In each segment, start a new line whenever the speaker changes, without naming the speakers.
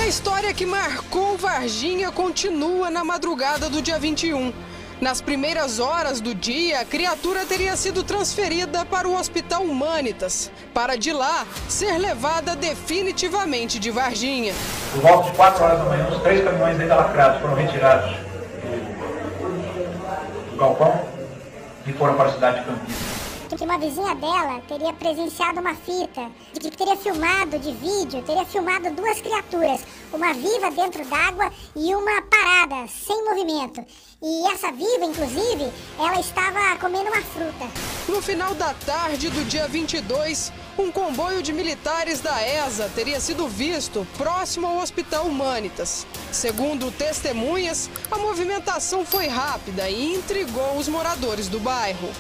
A história que marcou Varginha continua na madrugada do dia 21. Nas primeiras horas do dia, a criatura teria sido transferida para o Hospital Humanitas, para de lá ser levada definitivamente de Varginha.
Por volta de 4 horas da manhã, os 3 caminhões ainda lacrados foram retirados do galpão e foram para a cidade de Campinas.
Que uma vizinha dela teria presenciado uma fita, que teria filmado de vídeo, teria filmado 2 criaturas, uma viva dentro d'água e uma parada, sem movimento. E essa viva, inclusive, ela estava comendo uma fruta.
No final da tarde do dia 22, um comboio de militares da ESA teria sido visto próximo ao Hospital Humanitas. Segundo testemunhas, a movimentação foi rápida e intrigou os moradores do bairro.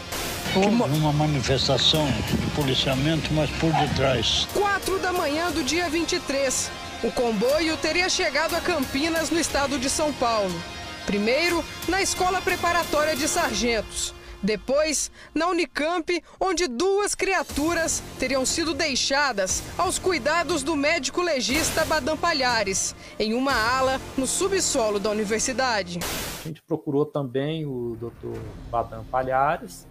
Houve uma manifestação de policiamento, mas por detrás.
4 da manhã do dia 23, o comboio teria chegado a Campinas, no estado de São Paulo. Primeiro, na Escola Preparatória de Sargentos. Depois, na Unicamp, onde 2 criaturas teriam sido deixadas aos cuidados do médico legista Badam Palhares, em uma ala no subsolo da universidade.
A gente procurou também o Dr. Badam Palhares,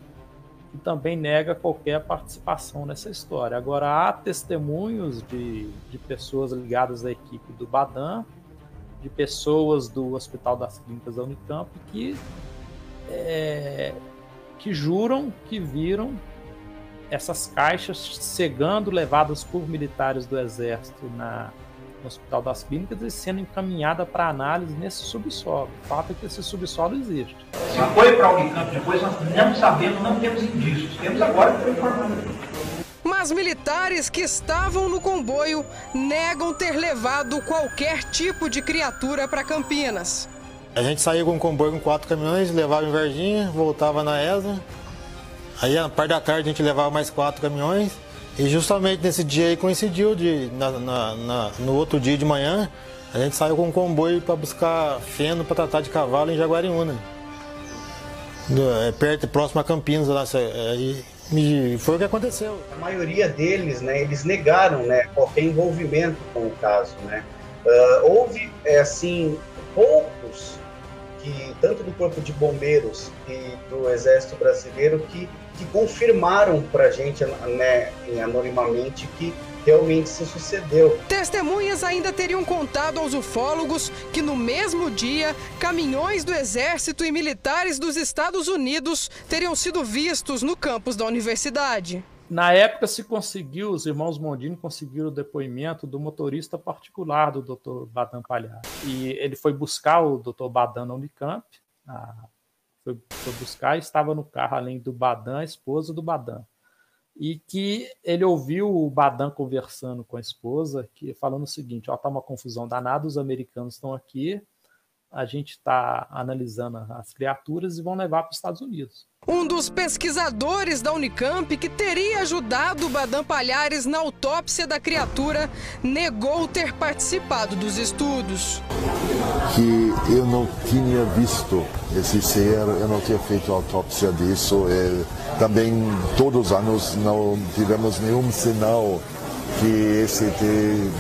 que também nega qualquer participação nessa história. Agora, há testemunhos de pessoas ligadas à equipe do Badam, de pessoas do Hospital das Clínicas da Unicamp, que juram que viram essas caixas cegando, levadas por militares do Exército no Hospital das Clínicas e sendo encaminhada para análise nesse subsolo. O fato é que esse subsolo existe.
Se foi para a Unicamp depois, nós não sabemos, não temos indícios. Temos agora por informação.
Mas militares que estavam no comboio negam ter levado qualquer tipo de criatura para Campinas.
A gente saiu com um comboio com 4 caminhões, levava em Varginha, voltava na ESA. Aí, na parte da tarde, a gente levava mais 4 caminhões. E justamente nesse dia aí coincidiu, no outro dia de manhã, a gente saiu com um comboio para buscar feno para tratar de cavalo em Jaguariúna. Perto, próximo a Campinas, lá, e foi o que aconteceu.
A maioria deles, né, eles negaram, né, qualquer envolvimento com o caso, né. Houve, assim, poucos, tanto do Corpo de Bombeiros e do Exército Brasileiro, que confirmaram para a gente, né, anonimamente, que realmente isso sucedeu.
Testemunhas ainda teriam contado aos ufólogos que no mesmo dia, caminhões do Exército e militares dos Estados Unidos teriam sido vistos no campus da universidade.
Na época se conseguiu, os irmãos Mondini conseguiram o depoimento do motorista particular do Dr. Badam Palhares. E ele foi buscar o Dr. Badam na Unicamp, foi buscar e estava no carro, além do Badam, a esposa do Badam. E que ele ouviu o Badam conversando com a esposa, falando o seguinte: está uma confusão danada, os americanos estão aqui, a gente está analisando as criaturas e vão levar para os Estados Unidos.
Um dos pesquisadores da Unicamp que teria ajudado o Badam Palhares na autópsia da criatura negou ter participado dos estudos.
Que eu não tinha visto esse ser, eu não tinha feito autópsia disso. Também todos os anos não tivemos nenhum sinal que esse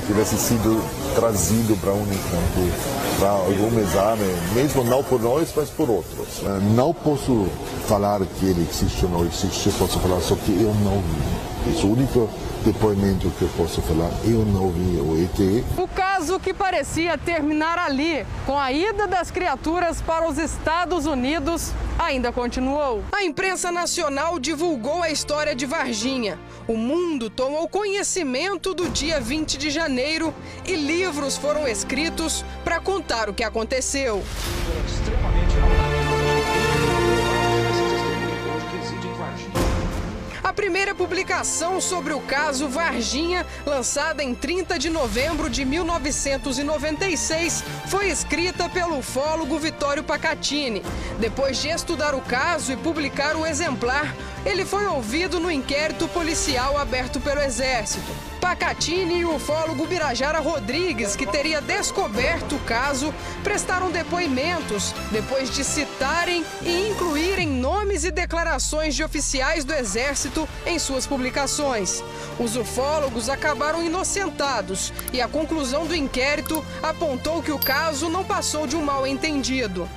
tivesse sido trazido para a Unicamp para algum exame, mesmo não por nós, mas por outros. Não posso falar que ele existe ou não existe, posso falar só que eu não vi. Esse é o único depoimento que eu posso falar, eu não vi o ET.
O caso que parecia terminar ali, com a ida das criaturas para os Estados Unidos, ainda continuou. A imprensa nacional divulgou a história de Varginha. O mundo tomou conhecimento do dia 20 de janeiro e livros foram escritos para contar o que aconteceu. A primeira publicação sobre o caso Varginha, lançada em 30 de novembro de 1996, foi escrita pelo ufólogo Vittorio Pacatini. Depois de estudar o caso e publicar o exemplar, ele foi ouvido no inquérito policial aberto pelo Exército. Pacatini e o ufólogo Birajara Rodrigues, que teria descoberto o caso, prestaram depoimentos depois de citarem e incluírem nomes e declarações de oficiais do Exército em suas publicações. Os ufólogos acabaram inocentados e a conclusão do inquérito apontou que o caso não passou de um mal-entendido.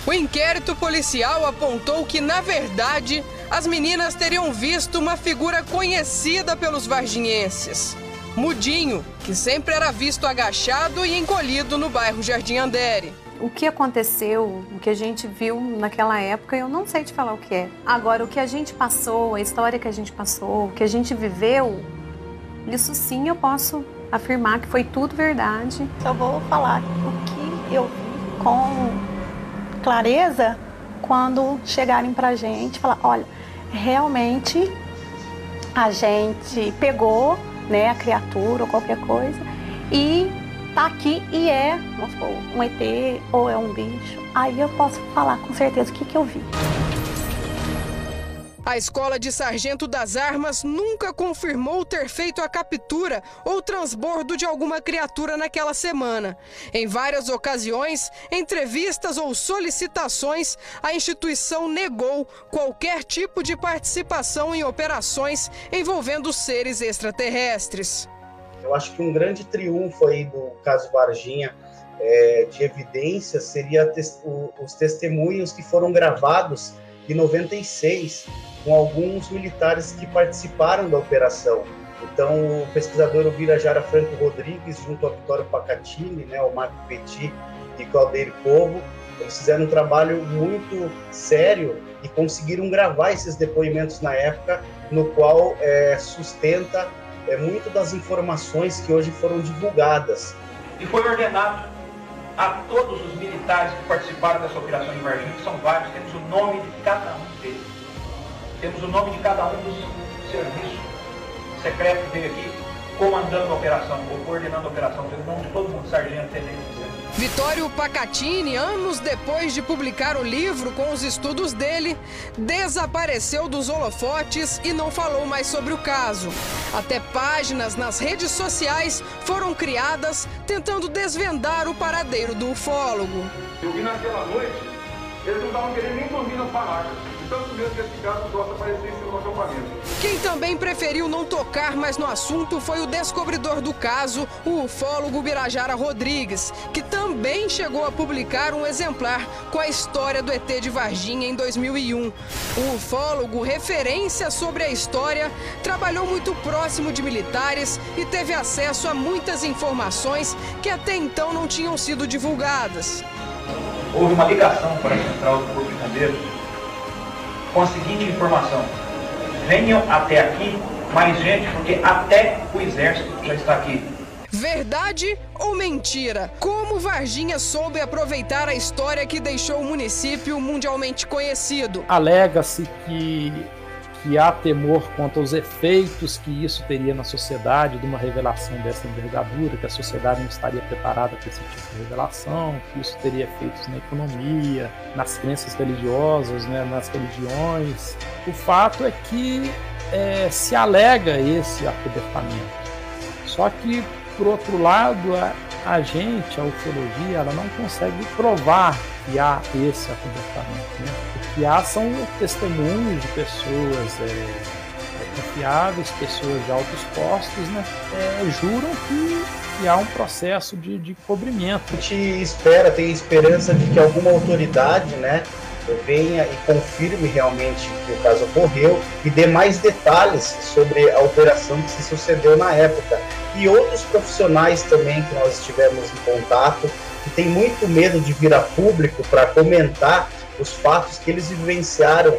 O inquérito policial apontou que, na verdade, as meninas teriam visto uma figura conhecida pelos varginhenses. Mudinho, que sempre era visto agachado e encolhido no bairro Jardim Andere.
O que aconteceu, o que a gente viu naquela época, eu não sei te falar o que é. Agora, o que a gente passou, a história que a gente passou, o que a gente viveu, isso sim eu posso afirmar que foi tudo verdade.
Só vou falar o que eu vi com clareza quando chegarem pra gente, falar, olha, realmente a gente pegou, né, a criatura ou qualquer coisa e tá aqui e é, vamos supor, um ET ou é um bicho, aí eu posso falar com certeza o que eu vi.
A escola de sargento das armas nunca confirmou ter feito a captura ou transbordo de alguma criatura naquela semana. Em várias ocasiões, entrevistas ou solicitações, a instituição negou qualquer tipo de participação em operações envolvendo seres extraterrestres.
Eu acho que um grande triunfo aí do caso Varginha de evidência seria os testemunhos que foram gravados em 96, com alguns militares que participaram da operação. Então, o pesquisador Birajara Franco Rodrigues, junto ao Vitório Pacatini, né, o Marco Petit e Claudeiro Povo, eles fizeram um trabalho muito sério e conseguiram gravar esses depoimentos na época, no qual sustenta muito das informações que hoje foram divulgadas.
E foi ordenado a todos os militares que participaram dessa operação em Varginha, que são vários, temos o nome de cada um deles. Temos o nome de cada um dos serviços secretos que veio aqui comandando a operação, ou coordenando a operação. Temos o nome de todo mundo, sargento, tenente.
Vitório Pacatini, anos depois de publicar o livro com os estudos dele, desapareceu dos holofotes e não falou mais sobre o caso. Até páginas nas redes sociais foram criadas tentando desvendar o paradeiro do ufólogo.
Eu vi naquela noite, eles não estavam querendo nem dormir nas barracas. Tanto mesmo que esse caso possa aparecer em seu acampamento.
Quem também preferiu não tocar mais no assunto foi o descobridor do caso, o ufólogo Birajara Rodrigues, que também chegou a publicar um exemplar com a história do ET de Varginha em 2001. O ufólogo, referência sobre a história, trabalhou muito próximo de militares e teve acesso a muitas informações que até então não tinham sido divulgadas.
Houve uma ligação para a central do Corpo de Bombeiros com a seguinte informação: venham até aqui mais gente, porque até o exército já está aqui.
Verdade ou mentira? Como Varginha soube aproveitar a história que deixou o município mundialmente conhecido?
Alega-se que há temor quanto aos efeitos que isso teria na sociedade de uma revelação dessa envergadura, que a sociedade não estaria preparada para esse tipo de revelação, que isso teria efeitos na economia, nas crenças religiosas, né, nas religiões. O fato é que se alega esse acobertamento. Só que, por outro lado, a gente, a ufologia, ela não consegue provar que há esse acobertamento, né? O que há são testemunhos de pessoas confiáveis, pessoas de altos postos, né? Juram que há um processo de cobrimento.
A gente espera, tem esperança de que alguma autoridade, né, venha e confirme realmente que o caso ocorreu e dê mais detalhes sobre a operação que se sucedeu na época. E outros profissionais também que nós estivemos em contato, que tem muito medo de vir a público para comentar os fatos que eles vivenciaram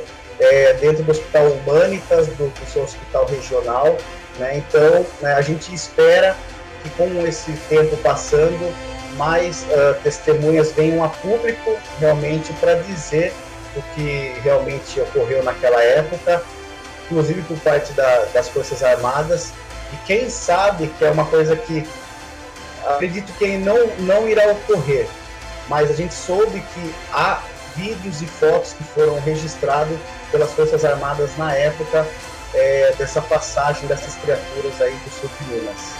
dentro do Hospital Humanitas, do seu hospital regional, né? Então, né, a gente espera que com esse tempo passando, mais testemunhas venham a público realmente para dizer o que realmente ocorreu naquela época, inclusive por parte das Forças Armadas. E quem sabe, que é uma coisa que acredito que não irá ocorrer, mas a gente soube que há vídeos e fotos que foram registrados pelas Forças Armadas na época dessa passagem dessas criaturas aí do sul de Minas.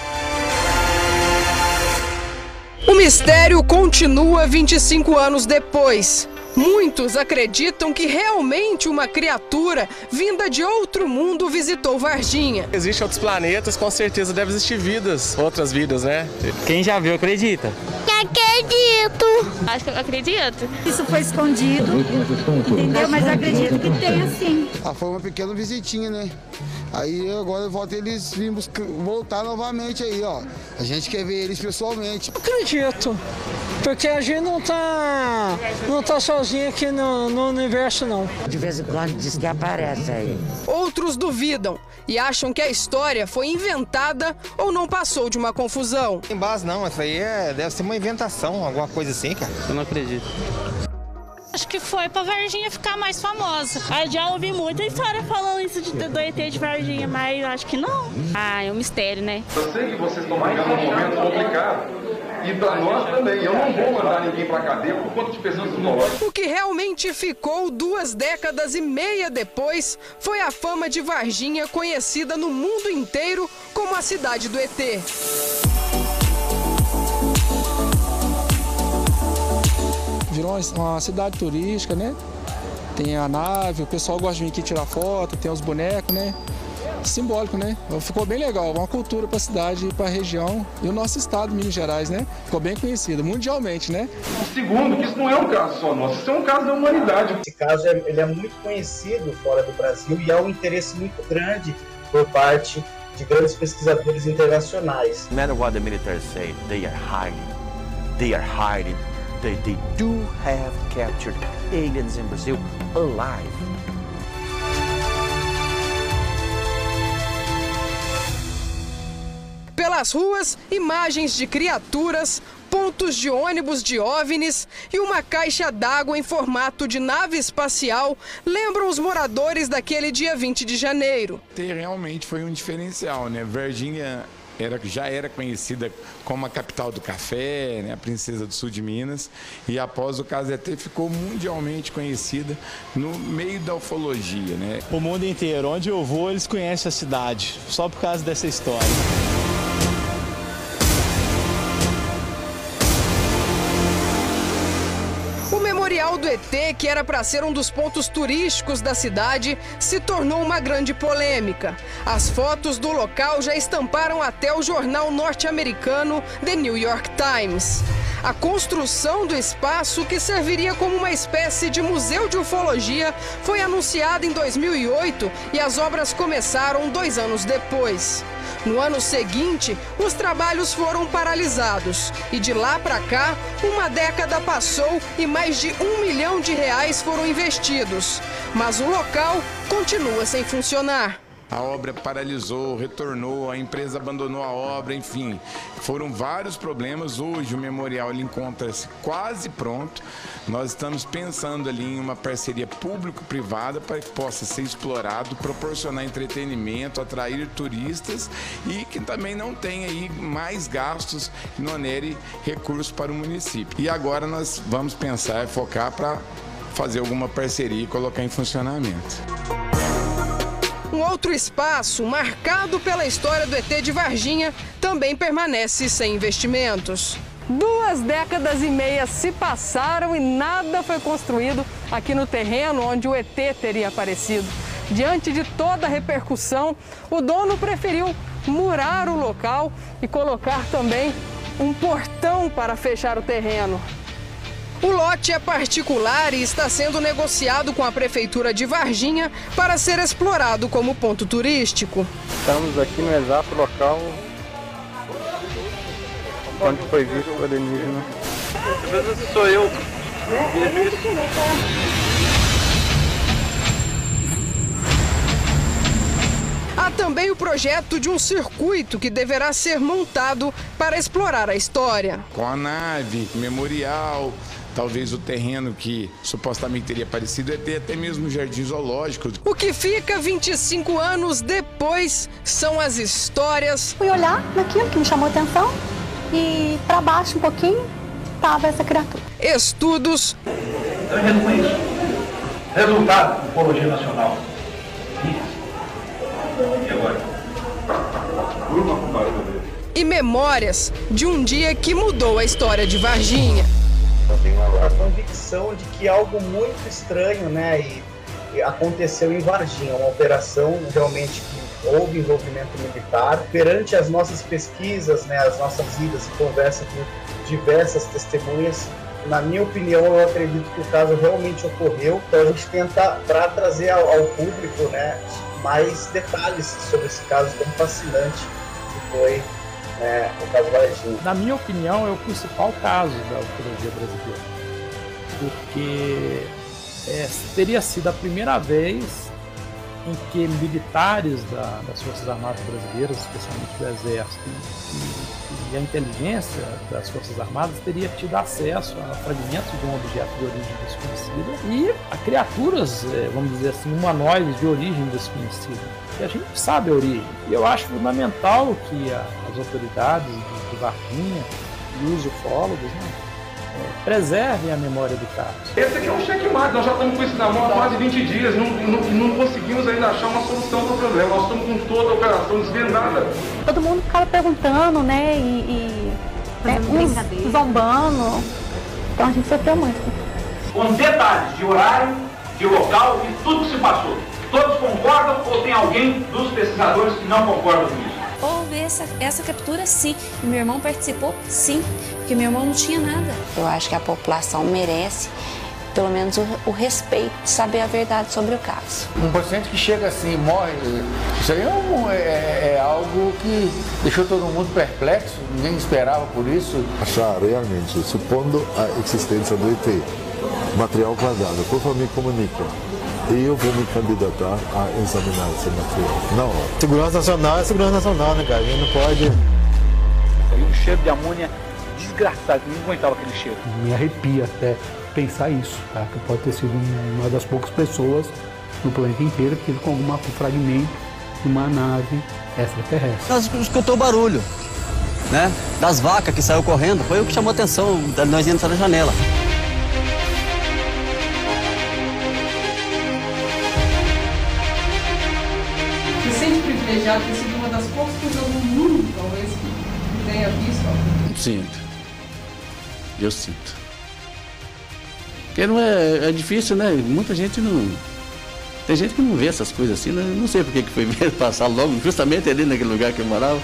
O mistério continua 25 anos depois. Muitos acreditam que realmente uma criatura vinda de outro mundo visitou Varginha.
Existem outros planetas, com certeza deve existir vidas, outras vidas, né?
Quem já viu acredita?
Acredito. Acho que eu acredito. Isso foi escondido, entendeu? Mas eu acredito que tem sim.
Foi uma pequena visitinha, né? Aí agora volta eles vêm voltar novamente aí, ó. A gente quer ver eles pessoalmente.
Acredito, porque a gente não tá sozinho aqui no universo, não.
De vez em quando diz que aparece aí.
Outros duvidam e acham que a história foi inventada ou não passou de uma confusão.
Tem base não, isso aí deve ser uma inventação, alguma coisa assim, cara.
Eu não acredito.
Acho que foi pra Varginha ficar mais famosa. Eu já ouvi muita história falando isso do ET de Varginha, mas eu acho que não. É um mistério, né?
Eu sei que vocês estão vivendo um momento complicado. E pra nós também. Eu não vou mandar ninguém pra cadeia por conta de pesquisa zoológica.
O que realmente ficou 2 décadas e meia depois foi a fama de Varginha, conhecida no mundo inteiro como a cidade do ET.
Virou uma cidade turística, né? Tem a nave, o pessoal gosta de vir aqui tirar foto, tem os bonecos, né? Simbólico, né? Ficou bem legal, uma cultura para a cidade e para a região e o nosso estado, Minas Gerais, né? Ficou bem conhecido, mundialmente, né?
Segundo, que isso não é um caso só nosso, isso é um caso da humanidade.
Esse caso ele é muito conhecido fora do Brasil e há um interesse muito grande por parte de grandes pesquisadores internacionais.
No matter what the military say, they are hiding. They are hiding. They do have captured aliens in Brazil alive.
Pelas ruas, imagens de criaturas, pontos de ônibus de OVNIs e uma caixa d'água em formato de nave espacial lembram os moradores daquele dia 20 de janeiro.
Realmente foi um diferencial, né? Varginha já era conhecida como a capital do café, né? A princesa do sul de Minas, e após o caso ET ficou mundialmente conhecida no meio da ufologia, né?
O mundo inteiro, onde eu vou, eles conhecem a cidade, só por causa dessa história.
O Memorial do ET, que era para ser um dos pontos turísticos da cidade, se tornou uma grande polêmica. As fotos do local já estamparam até o jornal norte-americano The New York Times. A construção do espaço, que serviria como uma espécie de museu de ufologia, foi anunciada em 2008 e as obras começaram 2 anos depois. No ano seguinte, os trabalhos foram paralisados e de lá para cá, uma década passou e mais de R$1 milhão foram investidos. Mas o local continua sem funcionar.
A obra paralisou, retornou, a empresa abandonou a obra, enfim, foram vários problemas. Hoje o memorial encontra-se quase pronto. Nós estamos pensando ali em uma parceria público-privada para que possa ser explorado, proporcionar entretenimento, atrair turistas e que também não tenha aí mais gastos, que não onere recursos para o município. E agora nós vamos pensar e focar para fazer alguma parceria e colocar em funcionamento.
Um outro espaço, marcado pela história do ET de Varginha, também permanece sem investimentos.
2 décadas e meia se passaram e nada foi construído aqui no terreno onde o ET teria aparecido. Diante de toda a repercussão, o dono preferiu murar o local e colocar também um portão para fechar o terreno.
O lote é particular e está sendo negociado com a Prefeitura de Varginha para ser explorado como ponto turístico.
Estamos aqui no exato local onde foi visto o alienígena.
Às vezes sou eu.
Há também o projeto de um circuito que deverá ser montado para explorar a história.
Com a nave, memorial, talvez o terreno que supostamente teria aparecido ET, até mesmo o jardim zoológico.
O que fica 25 anos depois são as histórias.
Fui olhar naquilo que me chamou a atenção e para baixo um pouquinho estava essa criatura.
Estudos.
Eu resumo isso. Resultado, Ufologia Nacional.
e memórias de um dia que mudou a história de Varginha.
Eu tenho a convicção de que algo muito estranho, né, e aconteceu em Varginha, uma operação realmente que houve envolvimento militar. Perante as nossas pesquisas, né, as nossas idas e conversas com diversas testemunhas, na minha opinião, eu acredito que o caso realmente ocorreu. Então a gente tenta trazer ao público, né, mais detalhes sobre esse caso tão fascinante que foi o caso Varginha.
Na minha opinião, é o principal caso da ufologia brasileira, porque teria sido a primeira vez em que militares das Forças Armadas brasileiras, especialmente do Exército e a inteligência das Forças Armadas, teria tido acesso a fragmentos de um objeto de origem desconhecida e a criaturas, vamos dizer assim, humanoides de origem desconhecida. E a gente sabe a origem. E eu acho fundamental que as autoridades de Varginha e os ufólogos, né, preservem a memória do caso.
Esse aqui é um checkmate, nós já estamos com isso na mão há quase 20 dias, não conseguimos ainda achar uma solução para o problema, nós estamos com toda a operação desvendada.
Todo mundo ficava perguntando, né, uns zombando, então a gente sofreu muito.
Com detalhes de horário, de local e tudo que se passou. Todos concordam ou tem alguém dos pesquisadores que não concordam com isso?
Houve essa captura, sim. E meu irmão participou, sim. Porque meu irmão não tinha nada. Eu acho que a população merece, pelo menos, o respeito de saber a verdade sobre o caso.
Um paciente que chega assim e morre, isso aí é algo que deixou todo mundo perplexo, ninguém esperava por isso.
Achar realmente, supondo a existência do ET, material guardado, por favor me comunica. E eu vou me candidatar a examinar esse material. Não.
Segurança nacional é segurança nacional, né, cara? A gente não pode.
E um cheiro de amônia desgraçado, ninguém aguentava aquele cheiro.
Me arrepia até pensar isso, tá? Que pode ter sido uma das poucas pessoas no planeta inteiro que teve com algum fragmento de uma nave extraterrestre.
Nós escutou o barulho, né? Das vacas que saiu correndo, foi o que chamou a atenção, nós entramos na janela.
Privilegiado, tem sido uma das poucas pessoas no mundo, talvez, que tenha visto.
Sinto. Eu sinto. Porque não é difícil, né? Muita gente não... Tem gente que não vê essas coisas assim, né? Não sei por que foi passar logo, justamente ali naquele lugar que eu morava.